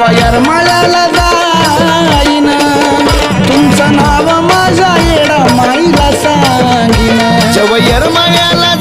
जेव्हा येरमाळ्याला जाईन तुमचं नाव माझ्या येडा माईला सांगीन जेव्हा येरमाळ्याला